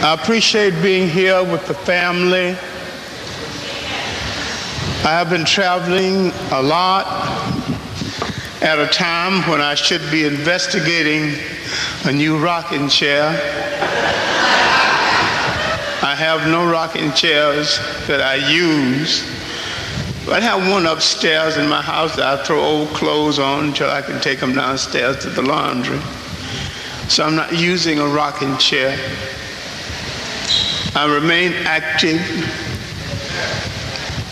I appreciate being here with the family. I have been traveling a lot at a time when I should be investigating a new rocking chair. I have no rocking chairs that I use. I have one upstairs in my house that I throw old clothes on until I can take them downstairs to the laundry. So I'm not using a rocking chair. I remain active.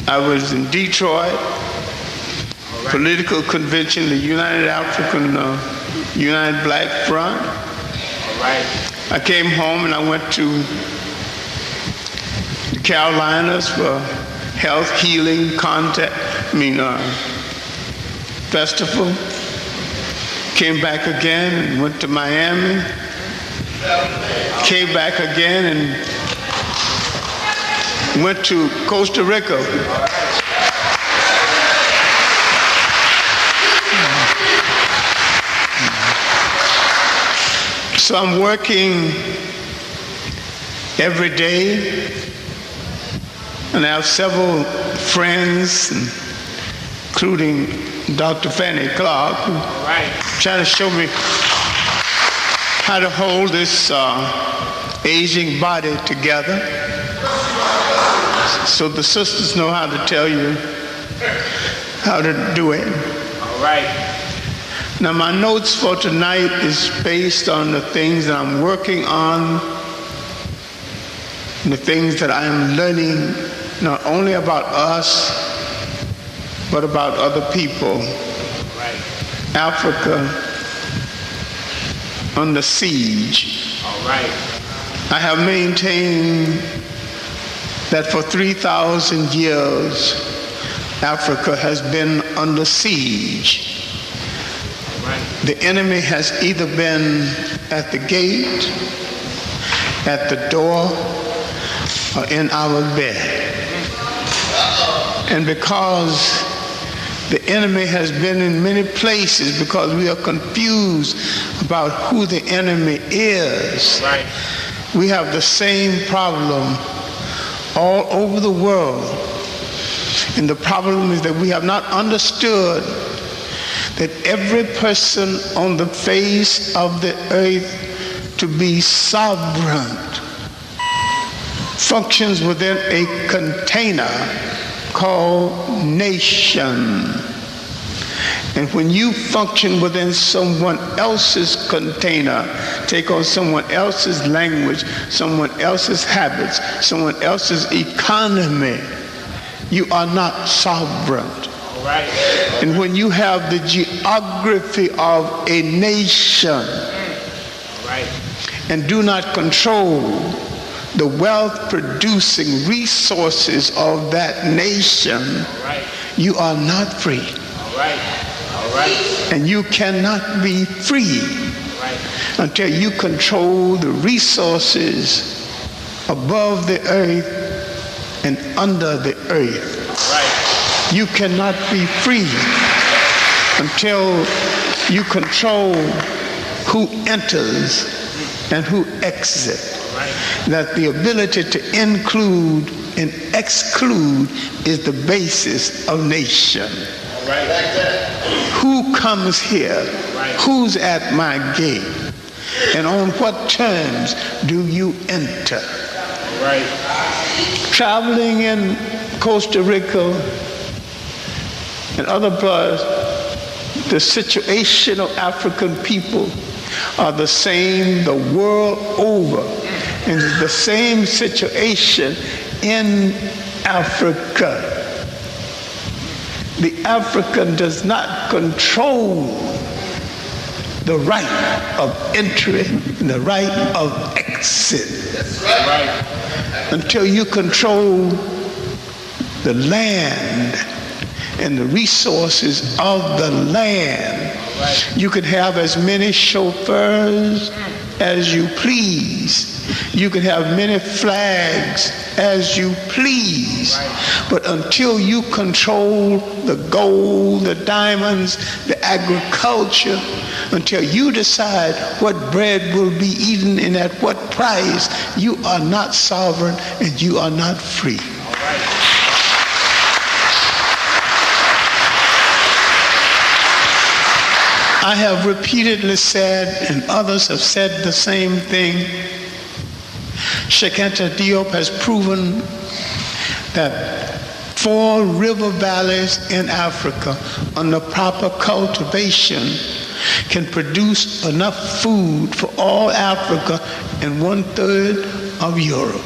I was in Detroit, political convention, the United Black Front. I came home and I went to the Carolinas for health, healing, festival. Came back again and went to Miami. Came back again and went to Costa Rica. So I'm working every day, and I have several friends, including Dr. Clarke, who trying to show me how to hold this aging body together. So the sisters know how to tell you how to do it. All right. Now my notes for tonight is based on the things that I'm working on, and the things that I am learning, not only about us, but about other people. Right. Africa under siege. All right. I have maintained that for 3,000 years, Africa has been under siege. Right. The enemy has either been at the gate, at the door, or in our bed. And because the enemy has been in many places, because we are confused about who the enemy is, right, we have the same problem all over the world. And the problem is that we have not understood that every person on the face of the earth to be sovereign functions within a container called nation. And when you function within someone else's container, take on someone else's language, someone else's habits, someone else's economy, you are not sovereign. Right. And when you have the geography of a nation, right, and do not control the wealth-producing resources of that nation, right, you are not free. All right. All right. And you cannot be free until you control the resources above the earth and under the earth. Right. You cannot be free until you control who enters and who exits. Right. That the ability to include and exclude is the basis of nation. Right. Who comes here? Right. Who's at my gate? And on what terms do you enter? Right. Traveling in Costa Rica and other parts, the situation of African people are the same the world over. And it's the same situation in Africa. The African does not control the right of entry and the right of exit. That's right. Until you control the land and the resources of the land. Right. You can have as many chauffeurs as you please. You can have many flags as you please, but until you control the gold, the diamonds, the agriculture, until you decide what bread will be eaten and at what price, you are not sovereign and you are not free. I have repeatedly said, and others have said the same thing, Sheikh Anta Diop has proven that 4 river valleys in Africa under proper cultivation can produce enough food for all Africa and 1/3 of Europe.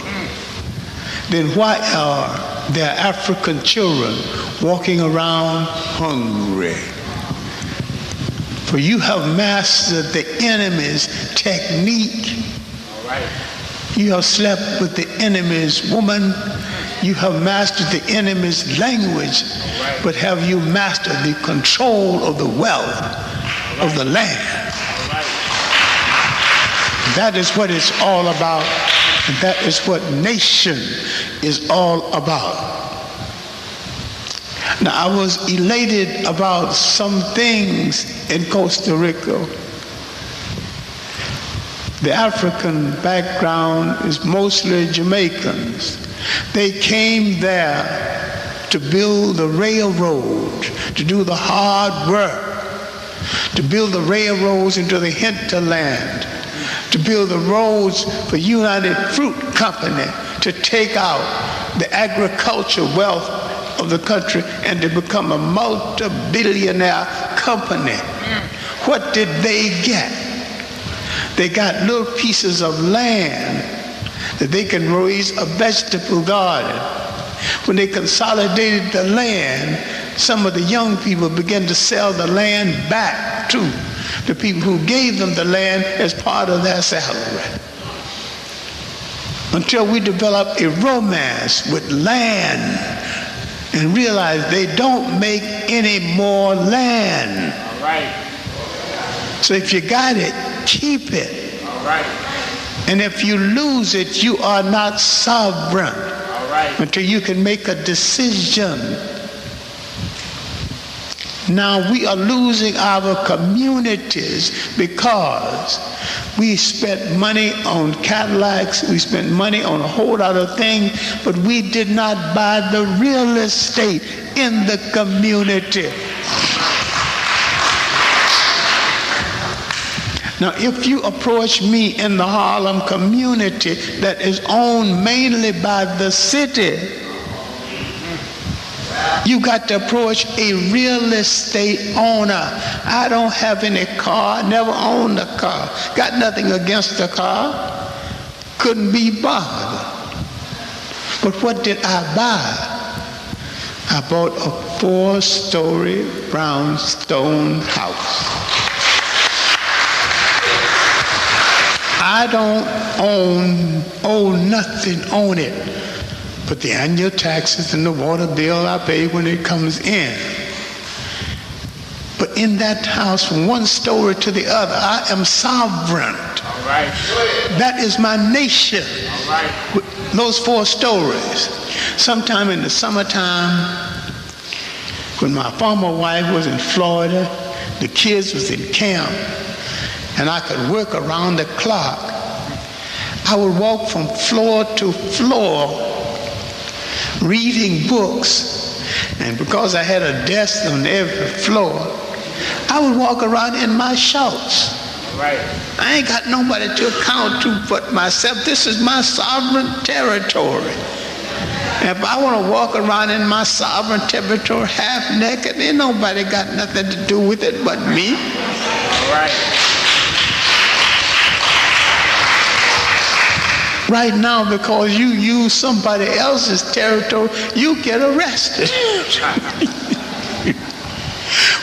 Then why are there African children walking around hungry? For you have mastered the enemy's technique. You have slept with the enemy's woman. You have mastered the enemy's language. But have you mastered the control of the wealth of the land? That is what it's all about. And that is what nation is all about. Now, I was elated about some things in Costa Rica. The African background is mostly Jamaicans. They came there to build the railroad, to do the hard work, to build the railroads into the hinterland, to build the roads for United Fruit Company to take out the agricultural wealth of the country and to become a multi-billionaire company. What did they get? They got little pieces of land that they can raise a vegetable garden. When they consolidated the land, some of the young people began to sell the land back to the people who gave them the land as part of their salary. Until we develop a romance with land and realize they don't make any more land. All right. So if you got it, keep it. All right. And if you lose it, you are not sovereign. All right. Until you can make a decision. Now we are losing our communities because we spent money on Cadillacs, we spent money on a whole lot of things, but we did not buy the real estate in the community. Now, if you approach me in the Harlem community that is owned mainly by the city, you got to approach a real estate owner. I don't have any car, never owned a car, got nothing against the car, couldn't be bothered. But what did I buy? I bought a 4-story brownstone house. I don't owe nothing on it but the annual taxes and the water bill I pay when it comes in. But in that house, from one story to the other, I am sovereign. All right. That is my nation. All right. Those 4 stories. Sometime in the summertime, when my former wife was in Florida, the kids was in camp, and I could work around the clock, I would walk from floor to floor reading books. And because I had a desk on every floor, I would walk around in my shorts. Right. I ain't got nobody to account to but myself. This is my sovereign territory. And if I want to walk around in my sovereign territory half naked, ain't nobody got nothing to do with it but me. All right. Right now, because you use somebody else's territory, you get arrested.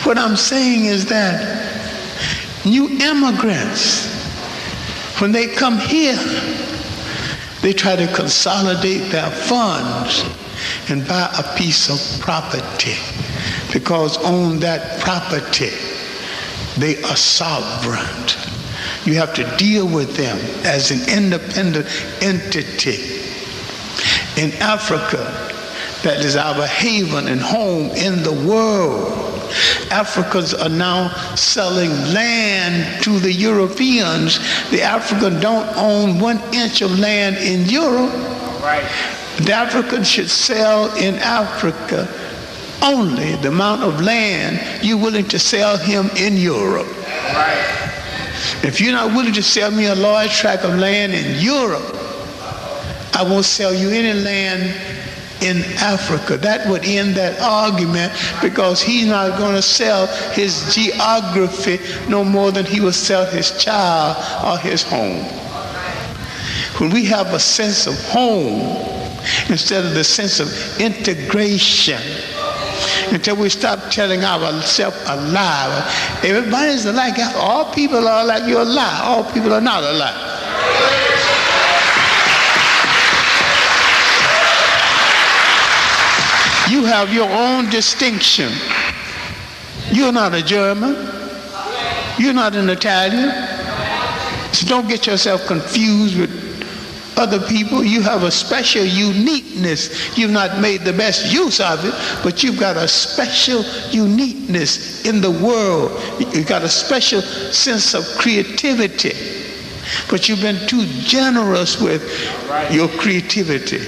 What I'm saying is that new immigrants, when they come here, they try to consolidate their funds and buy a piece of property, because on that property, they are sovereign. You have to deal with them as an independent entity. In Africa, that is our haven and home in the world. Africans are now selling land to the Europeans. The African don't own 1 inch of land in Europe. Right. The African should sell in Africa only the amount of land you're willing to sell him in Europe. Right. If you're not willing to sell me a large tract of land in Europe, I won't sell you any land in Africa. That would end that argument, because he's not going to sell his geography no more than he will sell his child or his home. When we have a sense of home instead of the sense of integration, until we stop telling ourselves a lie. Everybody's alike. All people are like, you're a lie. All people are not alike. You have your own distinction. You're not a German. You're not an Italian. So don't get yourself confused with other people. You have a special uniqueness. You've not made the best use of it, but you've got a special uniqueness in the world. You've got a special sense of creativity, but you've been too generous with your creativity.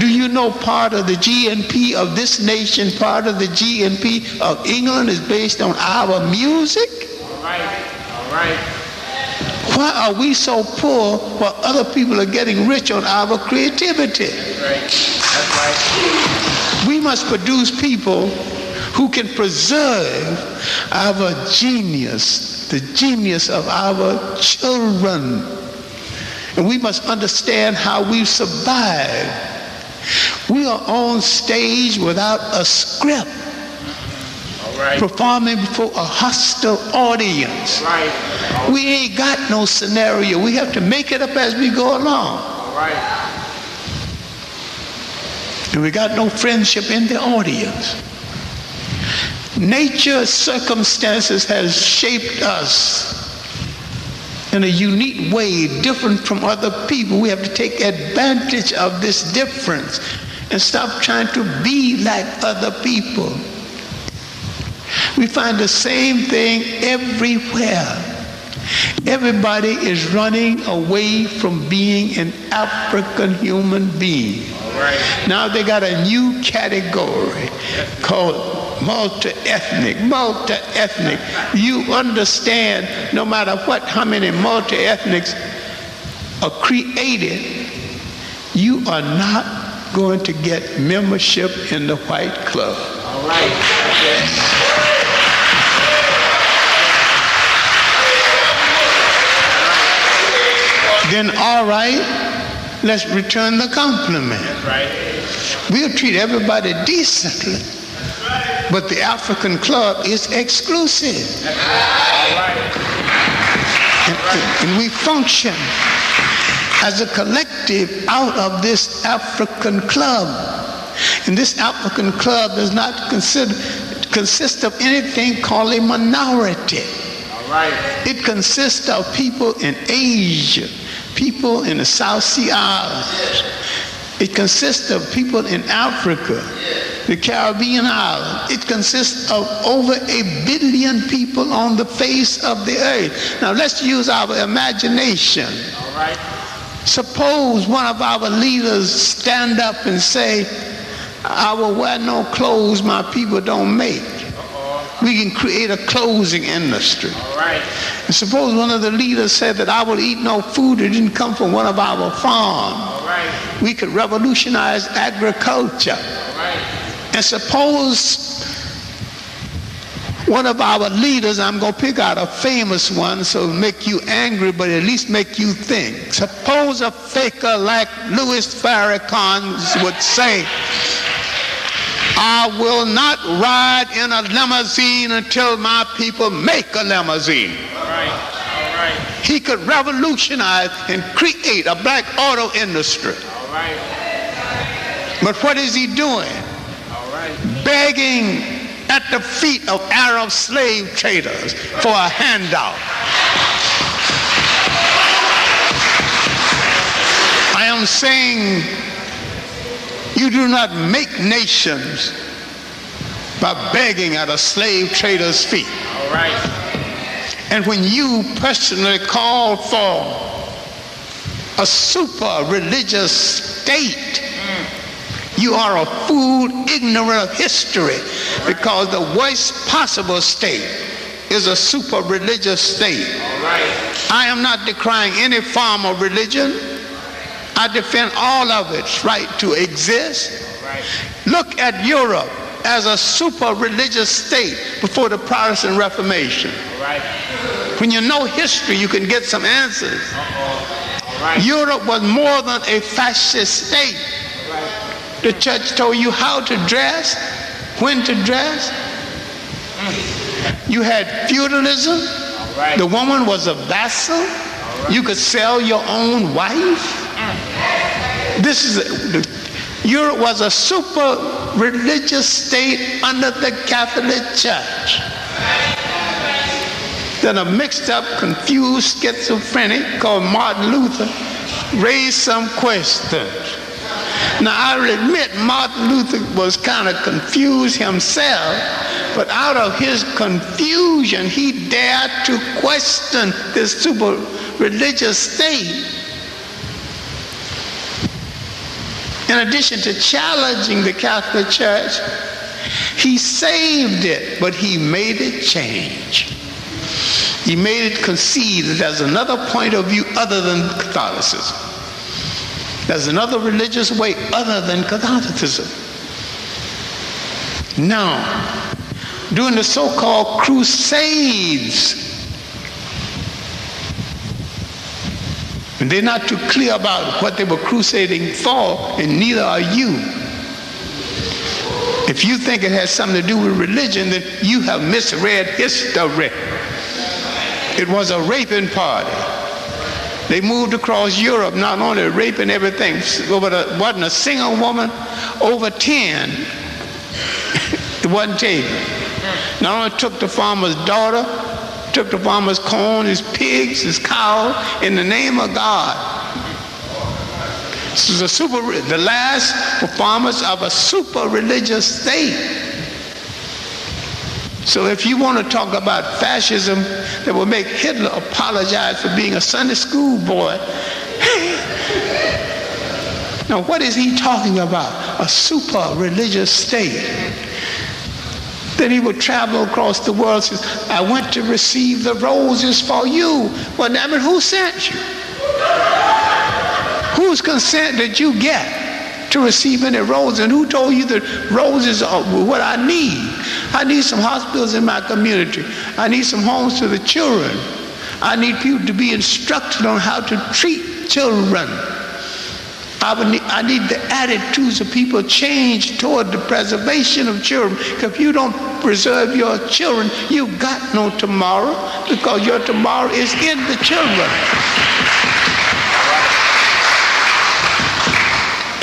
Do you know part of the GNP of this nation, part of the GNP of England is based on our music? All right. Why are we so poor while other people are getting rich on our creativity? That's right. We must produce people who can preserve our genius, the genius of our children. And we must understand how we survive. We are on stage without a script, performing before a hostile audience. We ain't got no scenario. We have to make it up as we go along. And we got no friendship in the audience. Nature's circumstances has shaped us in a unique way, different from other people. We have to take advantage of this difference and stop trying to be like other people. We find the same thing everywhere. Everybody is running away from being an African human being. Now they got a new category called multi-ethnic. Multi-ethnic. You understand, no matter how many multi-ethnics are created, you are not going to get membership in the white club. Then all right, let's return the compliment. We'll treat everybody decently, but the African club is exclusive. And we function as a collective out of this African club. And this African club does not consist of anything called a minority. It consists of people in Asia, people in the South Sea Islands. It consists of people in Africa, the Caribbean islands. It consists of over 1 billion people on the face of the earth. Now let's use our imagination. Suppose one of our leaders stand up and say, I will wear no clothes my people don't make. We can create a clothing industry. And suppose one of the leaders said that I will eat no food that didn't come from one of our farms. We could revolutionize agriculture. And suppose one of our leaders, I'm going to pick out a famous one so it'll make you angry, but at least make you think. Suppose a faker like Louis Farrakhan would say, I will not ride in a limousine until my people make a limousine. He could revolutionize and create a black auto industry. But what is he doing? Begging at the feet of Arab slave traders for a handout. am saying you do not make nations by begging at a slave trader's feet. All right. And when you personally call for a super religious state, you are a fool ignorant of history, because the worst possible state is a super religious state. All right. I am not decrying any form of religion. I defend all of its right to exist. All right. Look at Europe as a super religious state before the Protestant Reformation. All right. When you know history, you can get some answers. All right. Europe was more than a fascist state. All right. The church told you how to dress, when to dress. You had feudalism. All right. The woman was a vassal. Right. You could sell your own wife. Europe was a super religious state under the Catholic Church. Then a mixed up, confused schizophrenic called Martin Luther raised some questions. Now I will admit Martin Luther was kind of confused himself, but out of his confusion he dared to question this super religious state. In addition to challenging the Catholic Church, he saved it, but he made it change. He made it concede that there's another point of view other than Catholicism. There's another religious way other than Catholicism. Now, during the so-called Crusades, and they're not too clear about what they were crusading for, and neither are you. If you think it has something to do with religion, then you have misread history. It was a raping party. They moved across Europe, not only raping everything, wasn't a single woman over 10. It wasn't taken. Not only took the farmer's daughter, took the farmer's corn, his pigs, his cows, in the name of God. This is the last performance of a super religious state. So if you want to talk about fascism that will make Hitler apologize for being a Sunday school boy, now what is he talking about? A super religious state. Then he would travel across the world and says, I went to receive the roses for you. Well, I mean, who sent you? Whose consent did you get to receive any roses? And who told you that roses are what I need? I need some hospitals in my community. I need some homes for the children. I need people to be instructed on how to treat children. I need the attitudes of people change toward the preservation of children. If you don't preserve your children, you've got no tomorrow, because your tomorrow is in the children.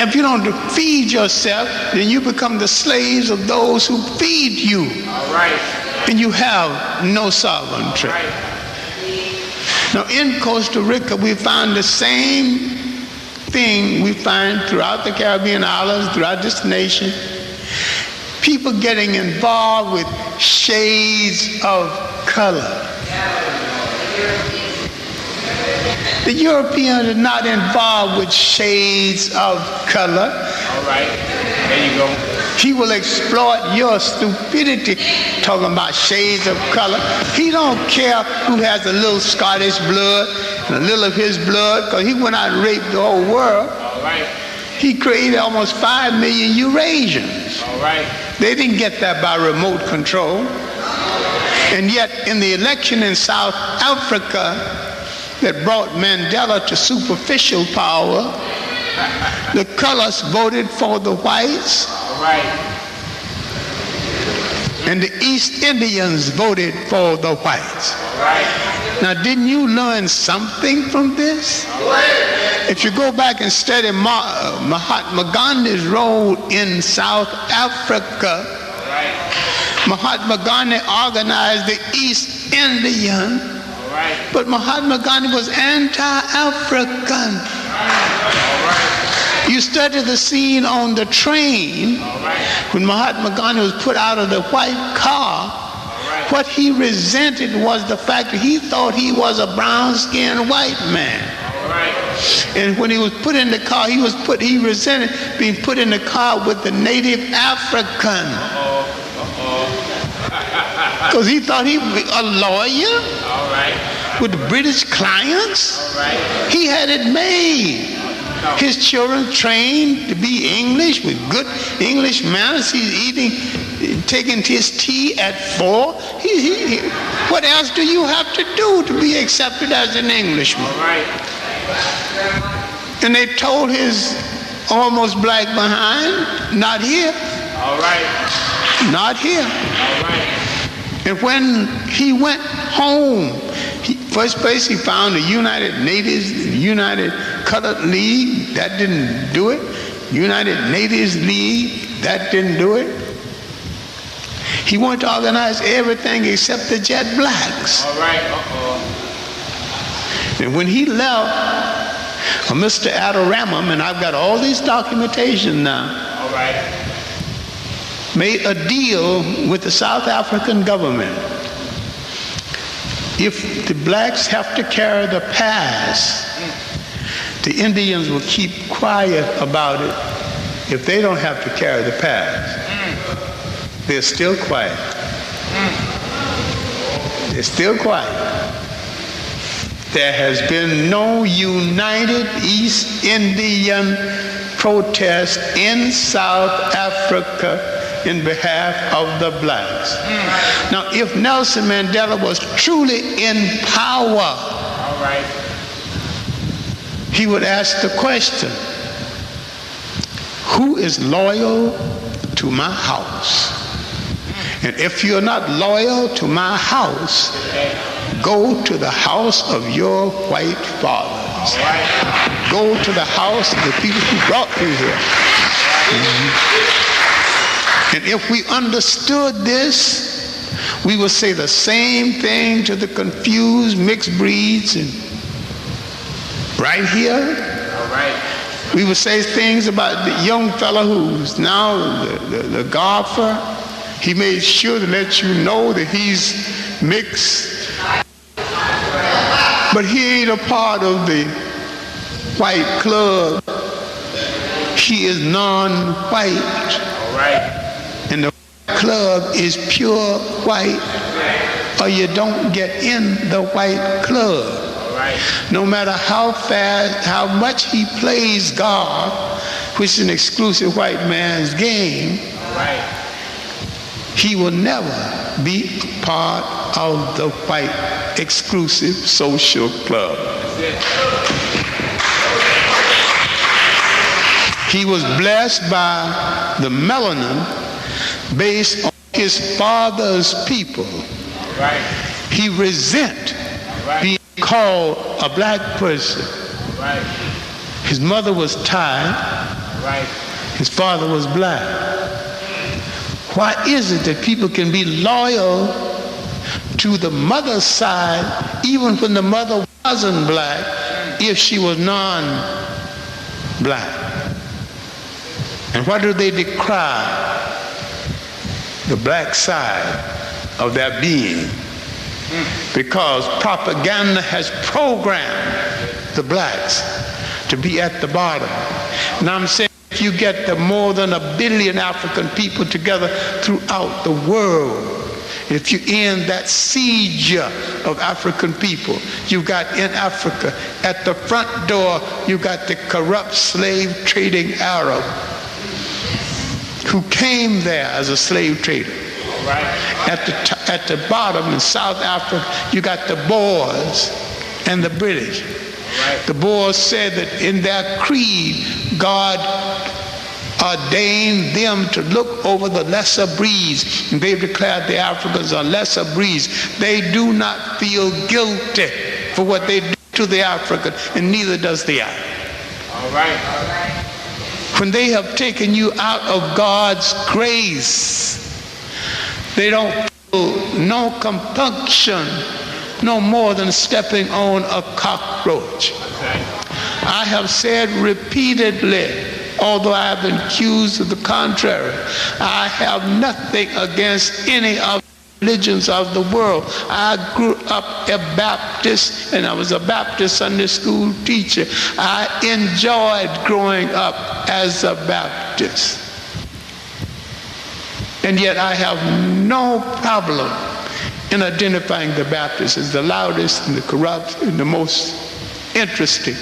If you don't feed yourself, then you become the slaves of those who feed you. All right. And you have no sovereignty. All right. Now in Costa Rica, we found the same thing we find throughout the Caribbean islands, throughout this nation. People getting involved with shades of color. The European is not involved with shades of color. All right. There you go. He will exploit your stupidity talking about shades of color. He don't care who has a little Scottish blood and a little of his blood, because he went out and raped the whole world. All right. He created almost 5 million Eurasians. All right. They didn't get that by remote control. And yet in the election in South Africa that brought Mandela to superficial power, the colors voted for the whites. All right. And the East Indians voted for the whites. All right. Now, didn't you learn something from this? All right. If you go back and study Mahatma Gandhi's role in South Africa, All right. Mahatma Gandhi organized the East Indian, All right. but Mahatma Gandhi was anti-African. All right. You study the scene on the train when Mahatma Gandhi was put out of the white car. What he resented was the fact that he thought he was a brown-skinned white man. And when he was put in the car, he resented being put in the car with the native African. Because he thought he was a lawyer with the British clients. He had it made. His children trained to be English with good English manners. He's taking his tea at 4. What else do you have to do to be accepted as an Englishman? And they told his almost black behind, not here. Not here. And when he went home, first place he found the United Natives, the United Colored League. That didn't do it. United Natives League. That didn't do it. He wanted to organize everything except the jet blacks. And when he left, Mr. Adoramam, and I've got all these documentation now, made a deal with the South African government. If the blacks have to carry the pass, the Indians will keep quiet about it. If they don't have to carry the pass, they're still quiet. They're still quiet. There has been no united East Indian protest in South Africa in behalf of the blacks. Now, if Nelson Mandela was truly in power, he would ask the question, who is loyal to my house? And if you're not loyal to my house, go to the house of your white fathers. Go to the house of the people who brought you here. And if we understood this, we would say the same thing to the confused mixed breeds. And right here, we would say things about the young fellow who's now the golfer. He made sure to let you know that he's mixed. But he ain't a part of the white club. He is non-white. And the club is pure white, or you don't get in the white club. No matter how fast, how much he plays golf, which is an exclusive white man's game, he will never be part of the white exclusive social club. He was blessed by the melanin based on his father's people. He resent being called a black person. His mother was Thai. His father was black. Why is it that people can be loyal to the mother's side even when the mother wasn't black if she was non-black? And why do they decry the black side of their being? Because propaganda has programmed the blacks to be at the bottom. And I'm saying if you get the more than 1 billion African people together throughout the world, if you end that siege of African people, you've got in Africa, at the front door, you've got the corrupt slave trading Arab who came there as a slave trader. At the bottom in South Africa, you got the Boers and the British. The Boers said that in their creed, God ordained them to look over the lesser breeds, and they've declared the Africans are lesser breeds. They do not feel guilty for what they do to the African, and neither does the Arab. When they have taken you out of God's grace, they don't feel no compunction, no more than stepping on a cockroach. I have said repeatedly although I have been accused of the contrary. I have nothing against any of the religions of the world. I grew up a Baptist, and I was a Baptist Sunday school teacher. I enjoyed growing up as a Baptist. And yet I have no problem in identifying the Baptists as the loudest and the corrupt and the most interesting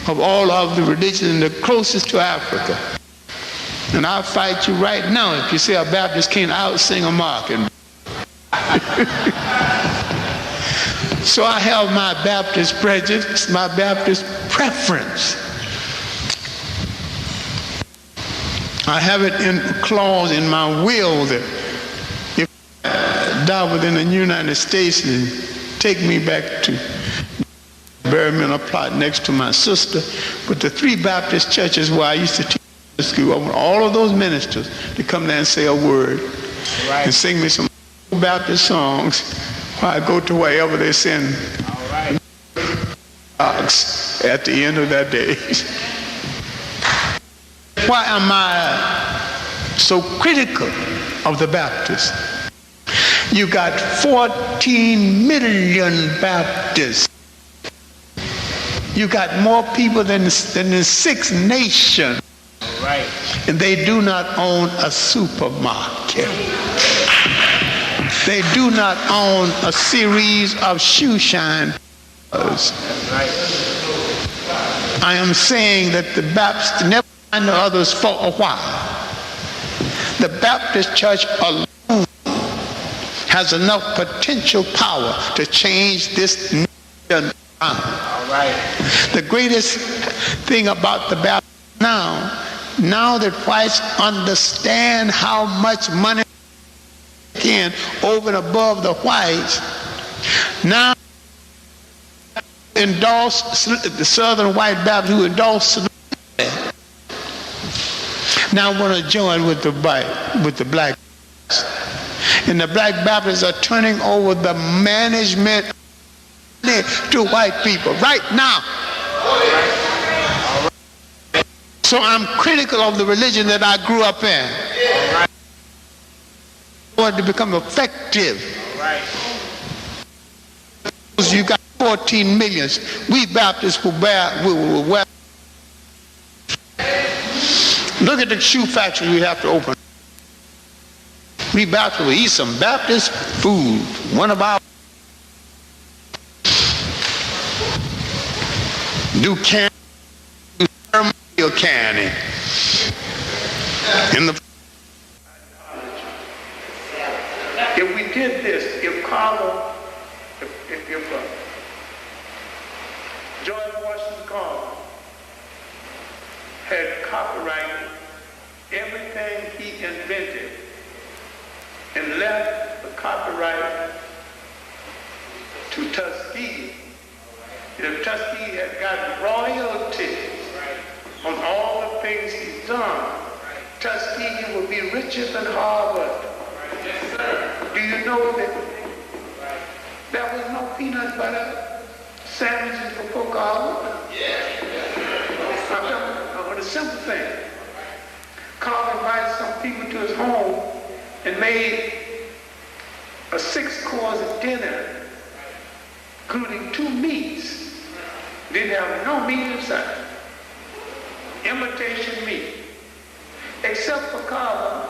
of all of the religions and the closest to Africa. And I'll fight you right now if you say a Baptist can't out-sing a mockingbird. So I have my Baptist prejudice, my Baptist preference. I have it in a clause in my will that if I die within the United States and take me back to bury me in a plot next to my sister. But the 3 Baptist churches where I used to teach in school, I want all of those ministers to come there and say a word and sing me some Baptist songs while I go to wherever they send at the end of that day. Why am I so critical of the Baptists? You got 14 million Baptists. You got more people than the 6 nations. Right. And they do not own a supermarket. They do not own a series of shoe shine. That's right. I am saying that the Baptists never find the others for a while. The Baptist church alone has enough potential power to change this nation around. All right. The greatest thing about the Baptists now that whites understand how much money they can over and above the whites, now endorse the Southern white Baptists who endorse slavery. Now want to join with the black Baptists. And the black Baptists are turning over the management to white people right now. So I'm critical of the religion that I grew up in. I want to become effective. You got 14 millions. We Baptists will wear. Look at the shoe factory we have to open. We Baptists will eat some Baptist food. One of our do canning, do ceremonial canning. If we did this, if Clarke, if George Washington Clarke had copyrighted everything he invented and left the copyright to Tuskegee, if Tuskegee had gotten royalty on all the things he's done, Tuskegee would be richer than Harvard. Do you know that there was no peanut butter sandwiches before Harvard? On a simple thing. Clarke invited some people to his home and made a 6-course dinner, including 2 meats. Didn't have no meat inside. Imitation meat. Except for Clarke,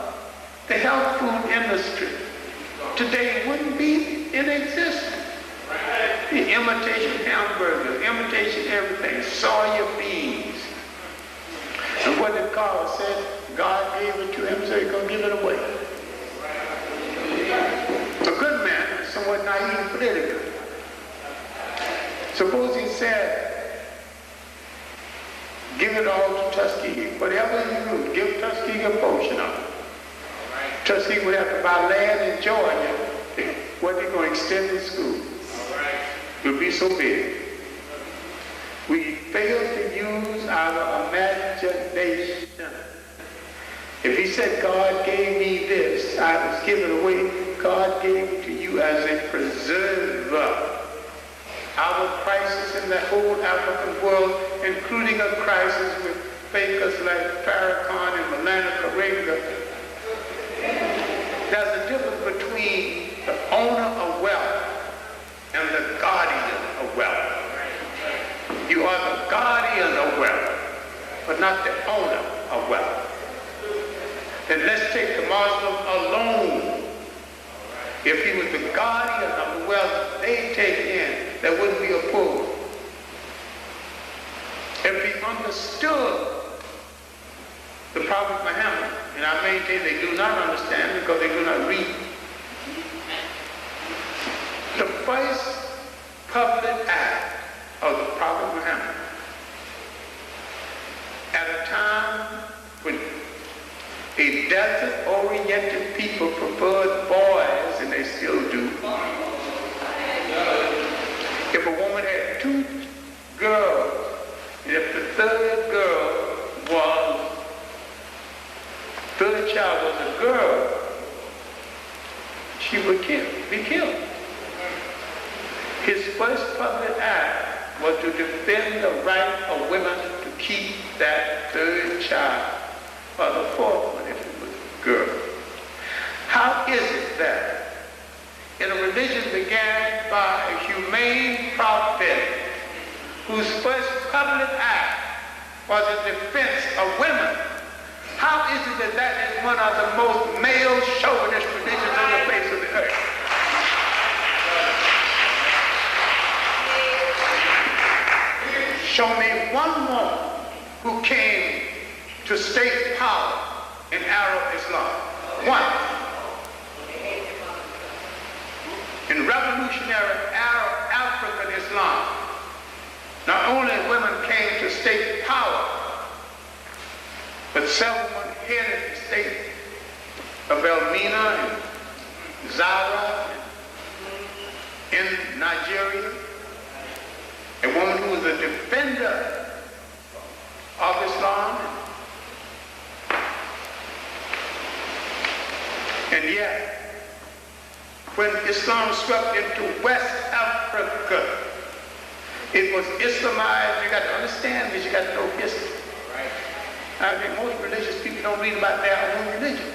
the health food industry today wouldn't be in existence. The imitation hamburgers, imitation everything, soya beans. And what did Clarke say? God gave it to him, so he's going to give it away. A good man, somewhat naive politically. Suppose he said, give it all to Tuskegee. Whatever you do, give Tuskegee a portion of it. Tuskegee would have to buy land in Georgia. What are they going to extend the school? It would be so big. We fail to use our imagination. If he said, God gave me this, I was given away, God gave it to you as a preserver. Our crisis in the whole African world, including a crisis with fakers like Farrakhan and Melania Karenga, there's a difference between the owner of wealth and the guardian of wealth. You are the guardian of wealth, but not the owner of wealth. Then let's take the Muslim alone. If he was the guardian of the wealth they take in, there wouldn't be a poor. If he understood the Prophet Muhammad, and I maintain they do not understand because they do not read. The first public act of the Prophet Muhammad at a time when a desert-oriented people preferred boys, and they still do. If a woman had 2 girls, and if the third child was a girl, she would be killed. His first public act was to defend the right of women to keep that third child, or the fourth one if it was a girl. How is it that in a religion began by a humane prophet whose first public act was a defense of women, how is it that that is one of the most male chauvinist religions on the face of the earth? Show me one woman who came to state power in Arab Islam. One. In revolutionary Arab African Islam, not only women came to state power, but several women headed the state of Elmina and Zara in Nigeria. A woman who was a defender of Islam. And yet, when Islam swept into West Africa, it was Islamized. You got to understand this, you got to know history. I think most religious people don't read about their own religion.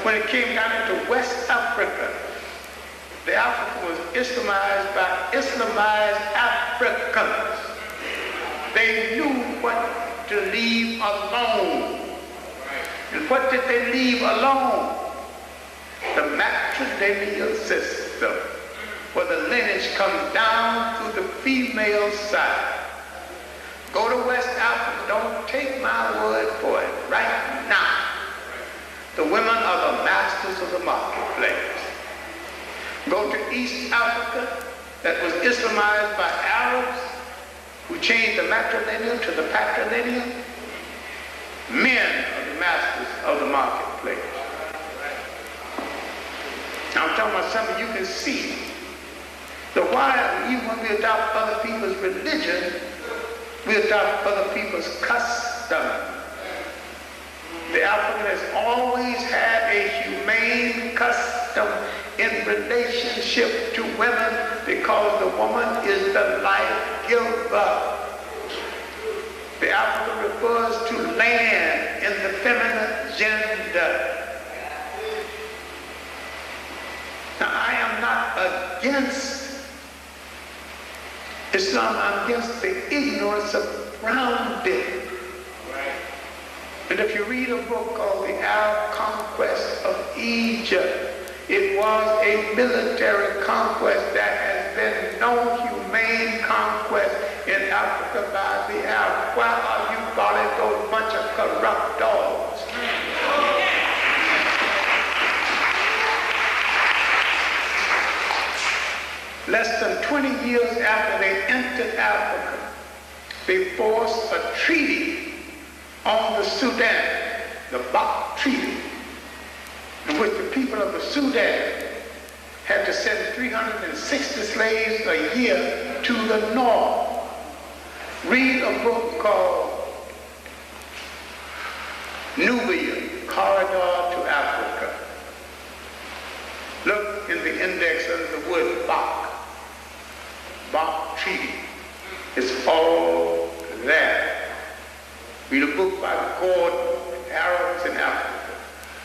When it came down into West Africa, the Africa was Islamized by Islamized Africans. They knew what to leave alone. And what did they leave alone? The matrilineal system, where the lineage comes down through the female side. Go to West Africa, don't take my word for it. Right now, the women are the masters of the marketplace. Go to East Africa, that was Islamized by Arabs, who changed the matrilineal to the patrilineal. Men are the masters of the marketplace. Now I'm talking about something you can see. So why, even when we adopt other people's religion, we adopt other people's custom. The African has always had a humane custom in relationship to women because the woman is the life giver. The African refers to land in the feminine gender. Now, I am not against Islam, I'm against the ignorance around it. And if you read a book called The Arab Conquest of Egypt, it was a military conquest. There has been no humane conquest in Africa by the Arabs. Why are you calling those bunch of corrupt dogs? Less than 20 years after they entered Africa, they forced a treaty on the Sudan, the Bach Treaty, in which the people of the Sudan had to send 360 slaves a year to the north. Read a book called Nubia, Corridor to Africa. Look in the index under the word Bach. Bach Treaty. It's all there. Read a book by Gordon, Arabs in Africa.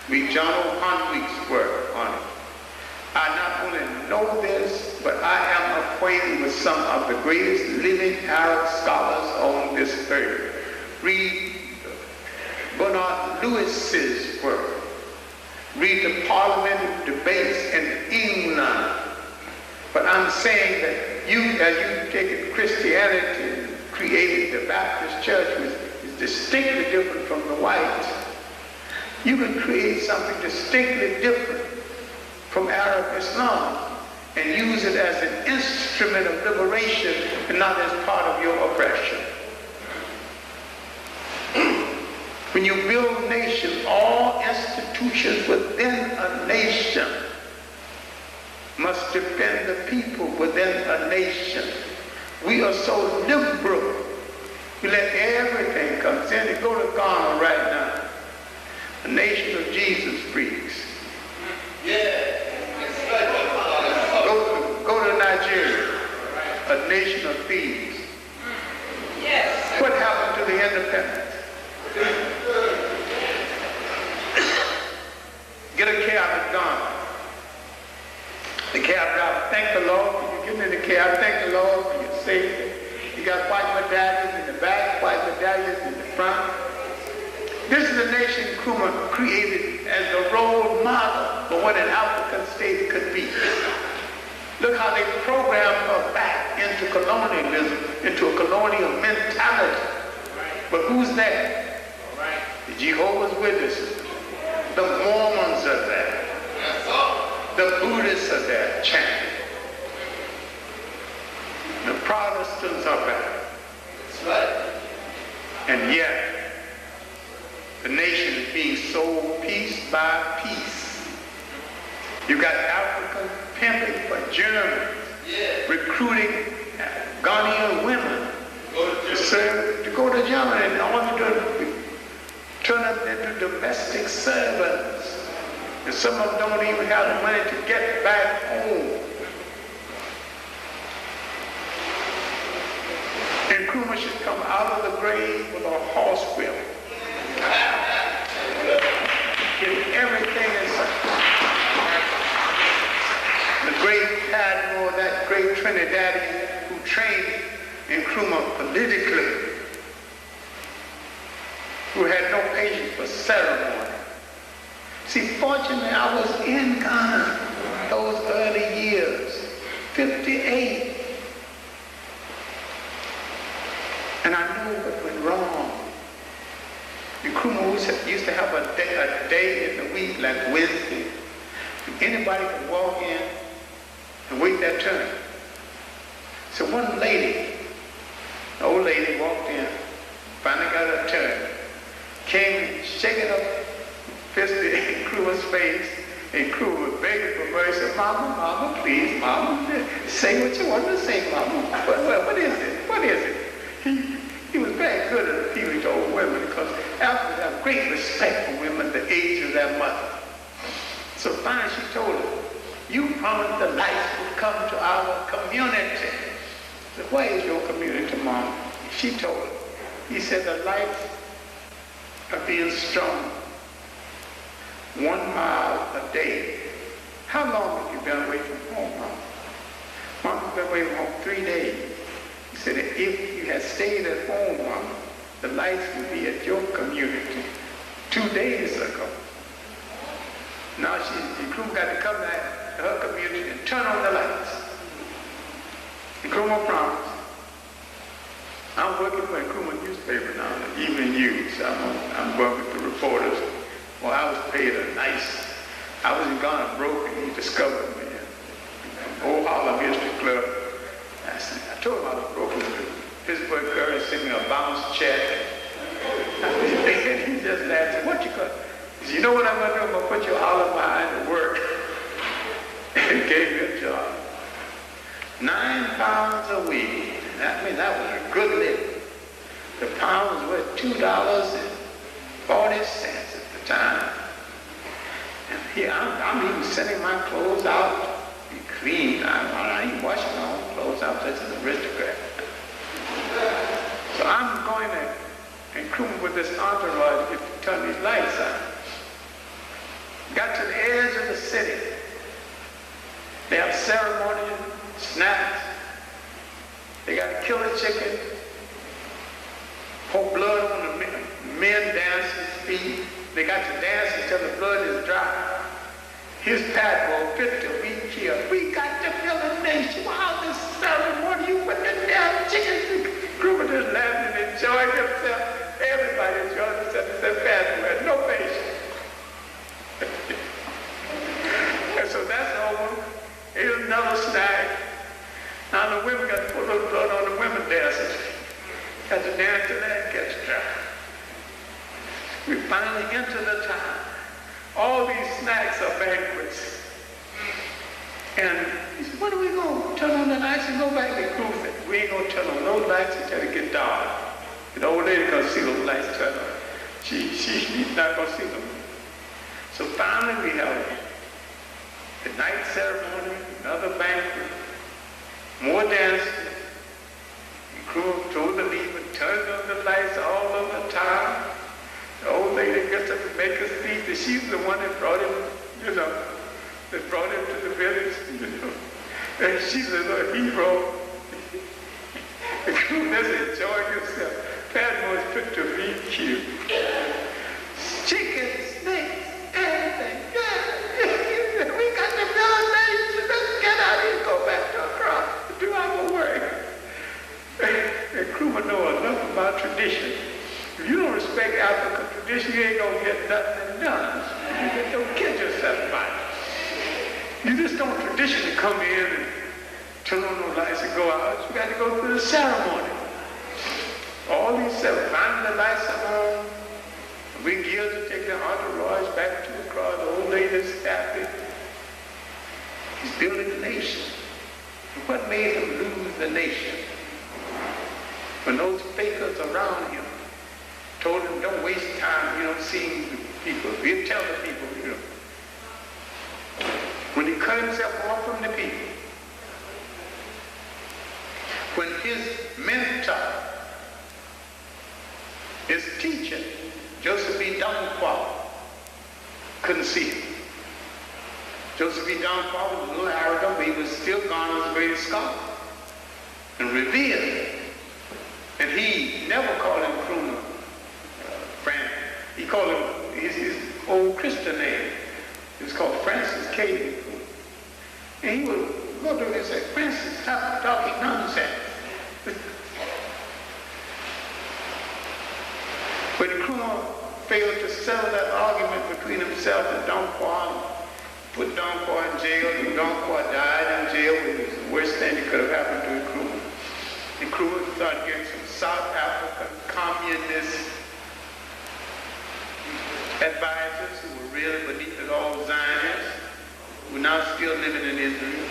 Read John O'Connor's work on it. I not only know this, but I am acquainted with some of the greatest living Arab scholars on this earth. Read Bernard Lewis's work. Read the parliamentary debates in England. But I'm saying that you, as you take Christianity and created the Baptist church, which is distinctly different from the whites, you can create something distinctly different from Arab Islam and use it as an instrument of liberation and not as part of your oppression. When you build nations, all institutions within a nation must defend the people within a nation. We are so liberal. We let everything come in. You go to Ghana right now, a nation of Jesus freaks. Yeah. Go to Nigeria, a nation of thieves. Yes. What happened to the independence? Get a cab in Ghana. The cab driver, thank the Lord for you getting in the cab. Thank the Lord for your safety. You got white medallions in the back, white medallions in the front. This is a nation Nkrumah created as a role model for what an African state could be. Look how they programmed her back into colonialism, into a colonial mentality. But who's there? The Jehovah's Witnesses. The Mormons are there. The Buddhists are there chanting. The Protestants are there. That's right. And yet, the nation is being sold piece by piece. You got Africans pimping for Germans, recruiting Ghanaian women to go to Germany, and all they're doing is turn them into domestic servants. And some of them don't even have the money to get back home. And Nkrumah should come out of the grave with a horse whip. Get everything inside. The great Admiral, that great Trinidadian who trained Nkrumah politically, who had no patience for ceremony. See, fortunately, I was in Ghana those early years, 58. And I knew what went wrong. Nkrumah used to have a day in the week like Wednesday. Anybody could walk in and wait their turn. So one lady, an old lady, walked in, finally got her turn, came shaking up fist in Nkrumah's face, and Nkrumah was begging for mercy. Said, Mama, Mama, please, Mama, say what you want to say, Mama. What is it? What is it? He was very good at appealing to old women because Africans have great respect for women the age of their mother. So finally she told him, you promised the lights would come to our community. I said, where is your community, Mom? She told him. He said, the lights are being strung 1 mile a day. How long have you been away from home, Mom? Mom, I've been away from home 3 days. He said, if you had stayed at home, Mom, the lights would be at your community 2 days ago. Now Nkrumah got to come back to her community and turn on the lights. Nkrumah promised. I'm working for Nkrumah newspaper now, the Evening News. I'm working for reporters. Well, I was paid a nice. I was in Ghana broke, and he discovered me. Old Harlem History Club. I told him I was broken. Pittsburgh Curry sent me a bounce check. He just laughed. What you got? He said, you know what I'm going to do? I'm going to put your olive behind to work. And gave me a job. 9 pounds a week. That was a good living. The pound was worth $2.40 at the time. And here I'm even sending my clothes out to be clean. I'm even washing my own clothes out. That's an aristocrat. So I'm going to Nkrumah with this entourage to turn these lights on. Got to the edge of the city. They have ceremonial snacks. They got to kill a chicken, pour blood on the men dancers' feet. They got to dance until the blood is dry. His pathway fit to be killed. We got to kill a nation. Wow, this ceremony, you put the damn chickens. Nkrumah just laughing and enjoying himself. Everybody enjoying themselves. It's their pathway. No patience. And so that's over. Here's another snack. Now the women got to put a little blood on the women dancers. Got to dance till that gets dry. We finally enter the time. All these snacks are banquets. And he said, when are we going to turn on the lights and go back to cruising? We ain't going to turn on those lights until it get dark. And the old lady going to see those lights turn on. She's not going to see them. So finally we have the night ceremony, another banquet, more dancing. Nkrumah told the leader, turned on the lights all over the town. The old lady gets up and makes a speech that she's the one that brought him, that brought him to the village, And she's a little hero. Nkrumah enjoying himself. Padmore's put to BQ. Chicken, snakes, everything. We got the village. Let's get out here and go back to Accra and do our work. And Nkrumah know enough about tradition. If you don't respect African tradition, you ain't gonna get nothing done. You just don't kid yourself by it. You just don't traditionally come in and turn on those lights and go out. You got to go through the ceremony. All these ceremonies. Finally the lights are on. We geared to take the entourage back to the crowd. The old lady's happy. He's building a nation. And what made him lose the nation? When those fakers around him told him, don't waste time, seeing the people. We'll tell the people, When he cut himself off from the people, when his mentor, his teacher, Joseph B. Dunquah, couldn't see him. Joseph B. Dunquah was a little arrogant, but he was still Ghana's greatest scholar and revered. And he never called him Nkrumah Francis. He called him his old Christian name. It was called Francis K. And he would go to him and say, Francis, stop talking nonsense. When Nkrumah failed to settle that argument between himself and Dunquah, put Dunquah in jail, and Dunquah died in jail, which was the worst thing that could have happened to Nkrumah. Nkrumah started getting some South African communist advisors who were really beneath it all Zionists, who are now still living in Israel.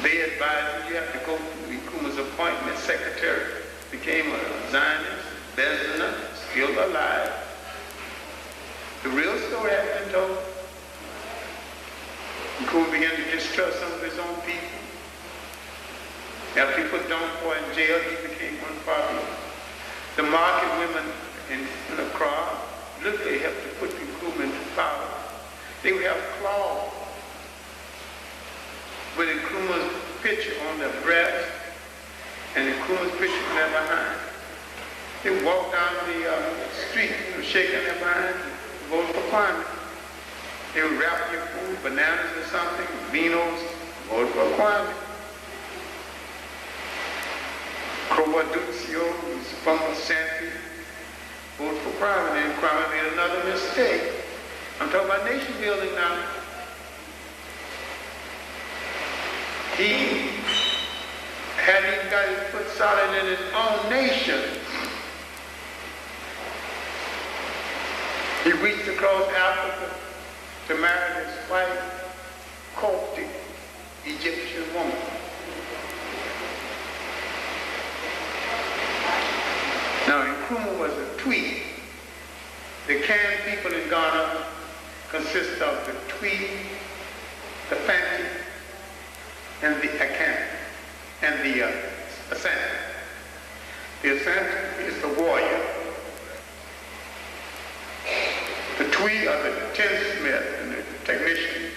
They advised him, you have to go through Nkrumah's appointment secretary, became a Zionist, Bezana, still alive. The real story has been told. Nkrumah began to distrust some of his own people. After he put Dunquah in jail, he became unpopular. The market women in Accra literally helped to put Nkrumah into power. They would have Clarke with Nkrumah's picture on their breast and Nkrumah's picture on their behind. They would walk down the street, shaking their behind, vote for Kwame. They would wrap your food, bananas or something, vinos, vote for Kwame. Croaducio, who's from Ashanti, voted for Kwame, and Kwame made another mistake. I'm talking about nation building now. He hadn't even got his foot solid in his own nation. He reached across Africa to marry this white Coptic Egyptian woman. Now, Nkrumah was a Tweed. The Kan people in Ghana consist of the Tweed, the Fanti, and the Akan, and the Asante. The Asante is the warrior. The Twi are the tinsmith and the technician.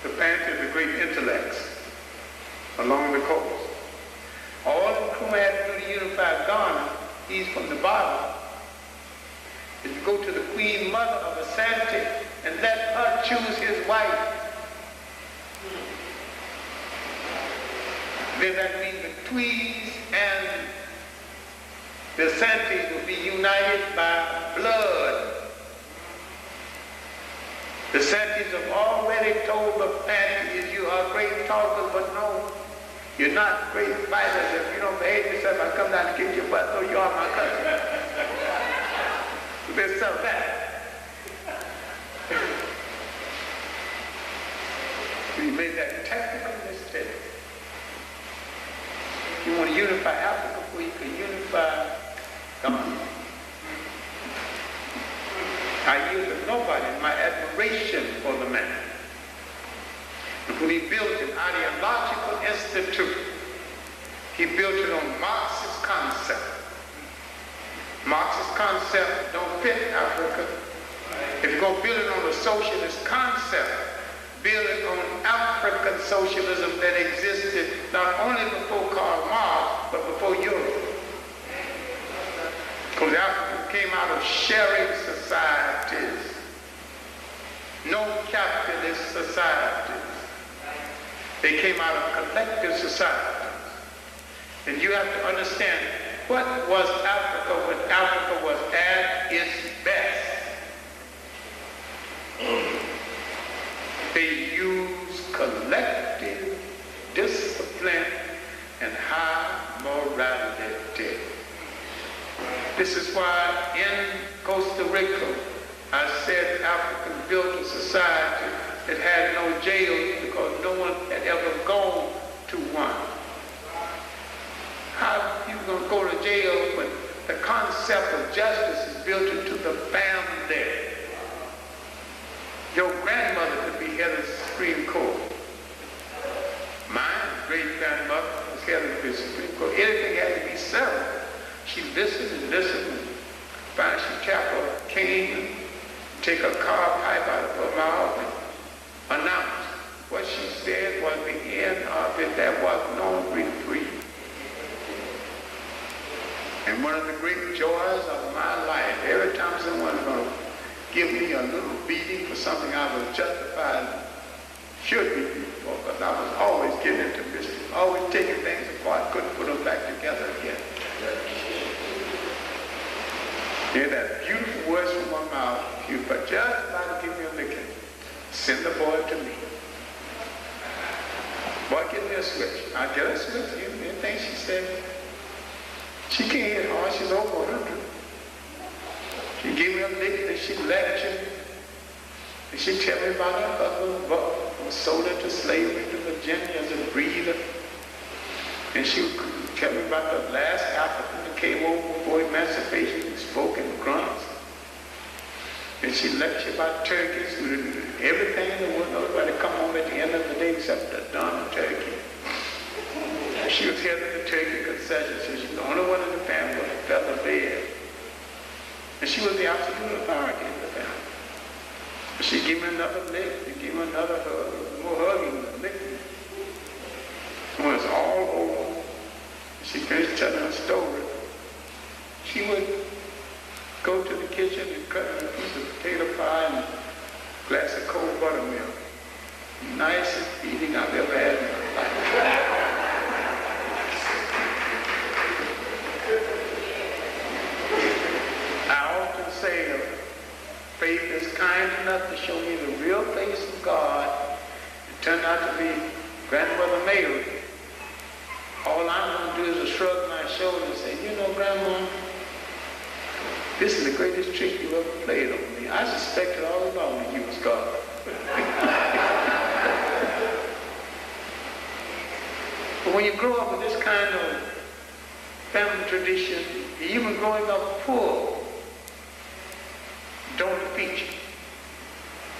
The Panther is the great intellects along the coast. All the crew had to do the unified Ghana, he's from the bottom. If you go to the queen mother of Asante and let her choose his wife, then that means the Tweeds and the Asantes will be united by blood. The Asantes have already told the Panties, you are great talkers, but no, you're not great fighters. If you don't behave yourself, I come down and kick your butt, so you are my cousin. There's some of that. We made that technical mistake. You want to unify Africa before you can unify Ghana. I yield to nobody in my admiration for the man. And when he built an ideological institute, he built it on Marxist concept. Marxist concept don't fit Africa. If you're going to build it on a socialist concept, build it on African socialism that existed not only before Karl Marx, but before Europe. Because Africa came out of sharing societies, no capitalist societies. They came out of collective societies. And you have to understand, what was Africa when Africa was at its best? They used collective discipline and high morality. This is why in Costa Rica, I said Africa built a society that had no jails because no one had ever gone to one. How are you going to go to jail when the concept of justice is built into the family? Your grandmother could be head of the Supreme Court. My great-grandmother was head of the Supreme Court. Anything had to be settled. She listened and listened, and finally she tapped her cane and take a car pipe out of her mouth and announced what she said was the end of it. There was no retreat. And one of the great joys of my life, every time someone's going to give me a little beating for something I was justified, should be beaten for, because I was always getting into mischief, always taking things apart, couldn't put them back together again. Hear that beautiful words from my mouth, if you but just about to give me a licking, send the boy to me. Boy, give me a switch. I get a switch. Anything she said, she can't hit hard, she's over 100. She gave me a lick and she lectured. And she tell me about her husband who was sold into slavery to Virginia as a breeder. And she would tell me about the last African that came over before emancipation and spoke in grunts. And she lectured about turkeys, everything in the world, nobody come home at the end of the day except the darn turkey. And she was head of the turkey concession, so she was the only one in the family with a feather bed. And she was the absolute authority in the family. But she gave me another lick, she gave me another hug, more hugging than licking. When it's all over, she finished telling her story. She would go to the kitchen and cut a piece of potato pie and a glass of cold buttermilk. Nicest eating I've ever had in my life. I often say faith is kind enough to show me the real face of God. It turned out to be Grandmother Mary. All I'm going to do is shrug my shoulders and say, you know, Grandma, this is the greatest trick you ever played on me. I suspected all along that you was God. But when you grow up with this kind of family tradition, even growing up poor, don't defeat you.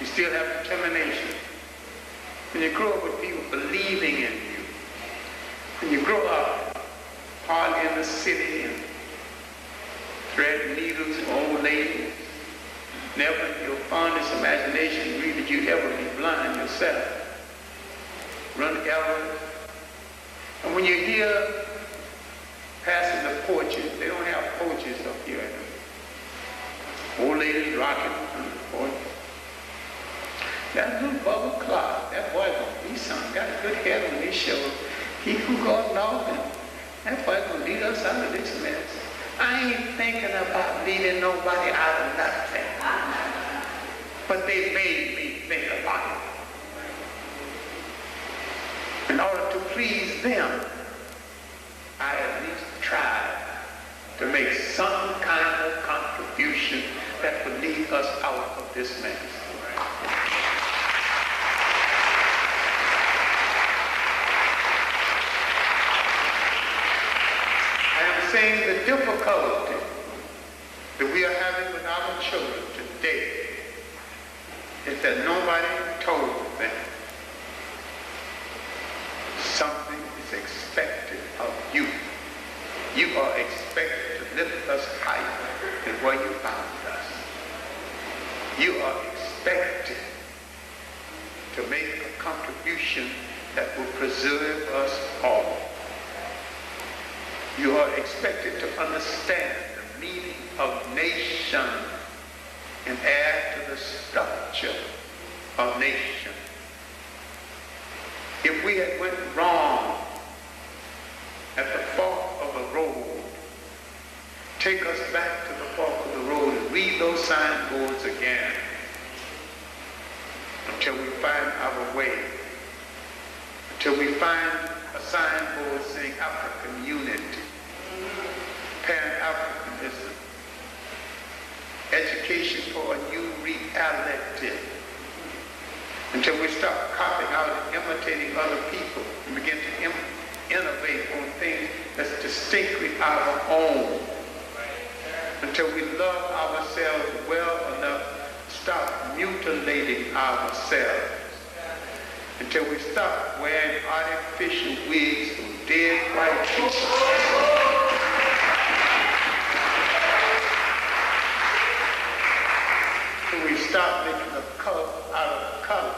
You still have determination. When you grow up with people believing in you, when you grow up hardly in the city and thread needles for old ladies. Never in your fondest imagination agree that you ever be blind yourself. Run errands. And when you hear passing the porches, they don't have porches up here. Old ladies rocking on the porch. That little Bubba Clarke, that boy gonna be something. Got a good head on his shoulder. He who God knows him. That boy gonna lead us out of this mess. I ain't thinking about leading nobody out of nothing. But they made me think about it. In order to please them, I at least tried to make some kind of contribution that would lead us out of this mess. I am saying the difficulty that we are having with our children today is that nobody told them something is expected of you. You are expected to lift us higher than where you found us. You are expected to make a contribution that will preserve us all. You are expected to understand the meaning of nation and add to the structure of nation. If we had went wrong at the fork of a road, take us back to the fork of the road and read those signboards again until we find our way, until we find a signboard saying African unity, Pan-Africanism, education for a new reality, until we stop copying out and imitating other people and begin to innovate on things that's distinctly our own, until we love ourselves well enough to stop mutilating ourselves, until we stop wearing artificial wigs from dead white people. We stop making a color out of color.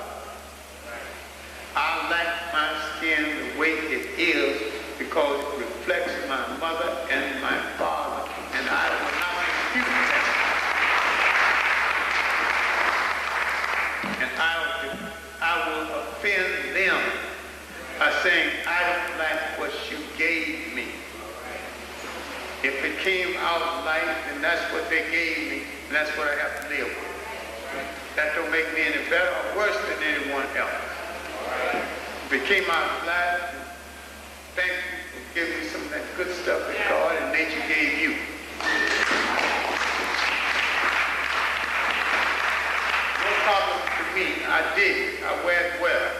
I like my skin the way it is because it reflects my mother and my father, and I will not dispute that. And I will offend them by saying, I don't like what you gave me. If it came out light, then that's what they gave me, and that's what I have to live with. That don't make me any better or worse than anyone else. If it came out black, thank you for giving me some of that good stuff that God and nature gave you. No problem to me. I did it. I wear it well.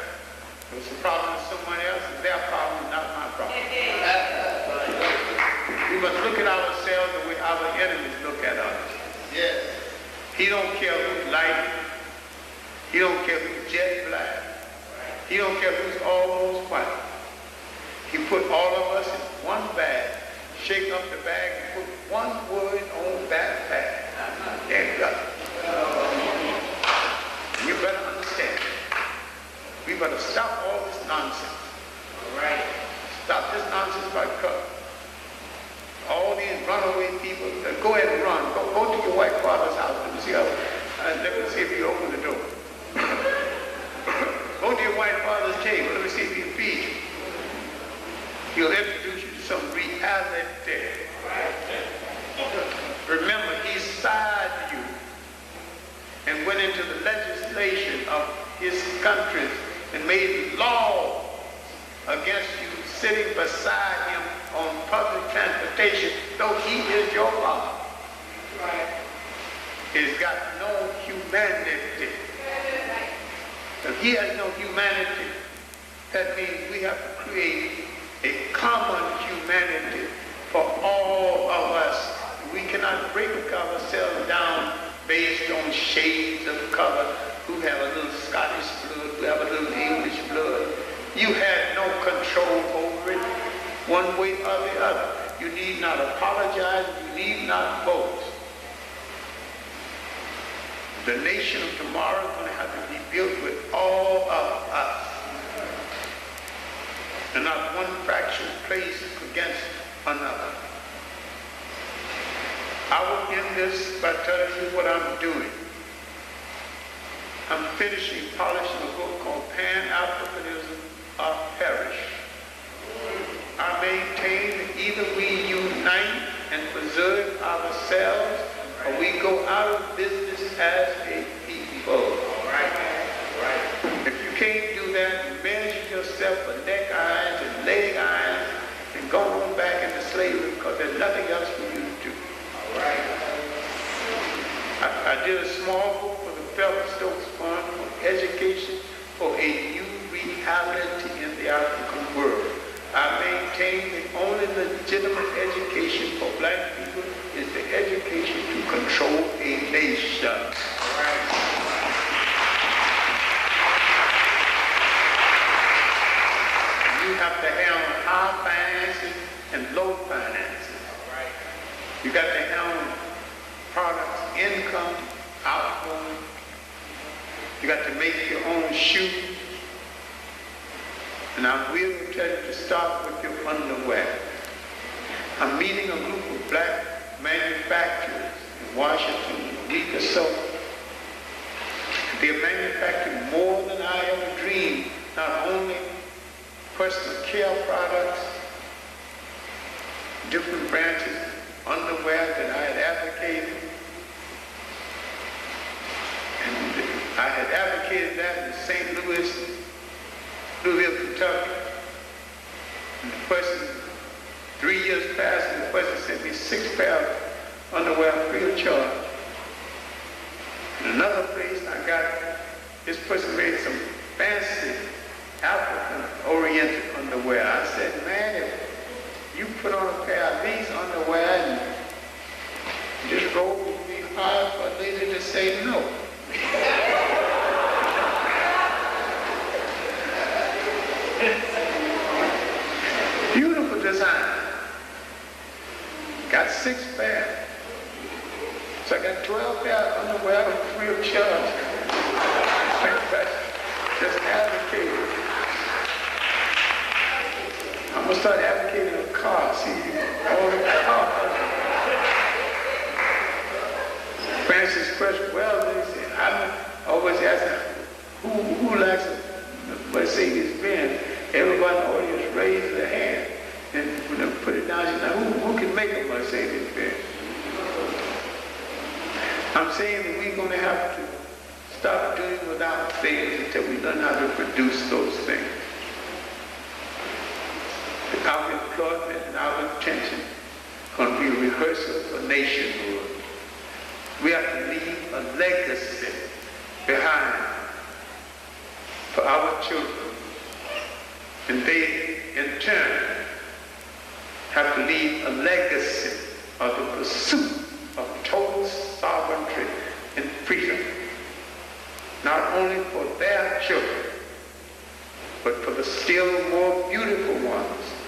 If it's a problem to someone else, it's their problem, not my problem. We must look at ourselves the way our enemies look at us. Yes. He don't care who's light. He don't care who's jet black. He don't care who's almost white. He put all of us in one bag, shake up the bag, and put one word on that bag. There you go. You better understand. We better stop all this nonsense. All right? Stop this nonsense by cut. All these runaway people, go ahead and run. Go to your white father's house. Let me see if you open the door. Go to your white father's table. Let me see if he feeds you. He'll introduce you to some reality. Remember, he sized you and went into the legislation of his countries and made law against you sitting beside him on public transportation, though he is your father. He's got no humanity. If he has no humanity, that means we have to create a common humanity for all of us. We cannot break ourselves down based on shades of color, who have a little Scottish blood, who have a little English blood. You had no control over it one way or the other. You need not apologize. You need not boast. The nation of tomorrow is going to have to be built with all of us. And not one fraction placed against another. I will end this by telling you what I'm doing. I'm finishing polishing a book called Pan-Africanism or Perish. I maintain that either we unite and preserve ourselves or we go out of business as a people. If you can't do that, measure yourself for neck irons and leg irons and go on back into slavery because there's nothing else for you to do. I did a small book for the Phelps Stokes Fund for education for a new reality in the African world. I maintain the only legitimate education for black people is the education to control a nation. You have to handle high finances and low finances. You got to handle products, income, outgoing. You got to make your own shoes. And I'm willing to tell you to start with your underwear. I'm meeting a group of black manufacturers in Washington a week or so. They're manufacturing more than I ever dreamed, not only personal care products, different branches, underwear that I had advocated. And I had advocated that in St. Louisville, Kentucky. And the person, 3 years passed, and the person sent me 6 pairs of underwear free of charge. In another place, I got, this person made some fancy African-oriented underwear. I said, man, if you put on a pair of these underwear and just roll with me hard for a lady to say no. Beautiful design. Got 6 pairs. So I got 12 pairs of underwear free of charge. Just advocating. I'm going to start advocating a car. See, all the cars. Francis question, well, I always ask who likes a Mercedes-Benz? Everybody in the audience raised their hand. And when they put it down, she said, who can make a Mercedes-Benz? I'm saying that we're going to have to stop doing without things until we learn how to produce those things. Our employment and our intention is going to be a rehearsal for nationhood. We have to leave a legacy behind for our children. And they, in turn, have to leave a legacy of the pursuit of total sovereignty and freedom, not only for their children, but for the still more beautiful ones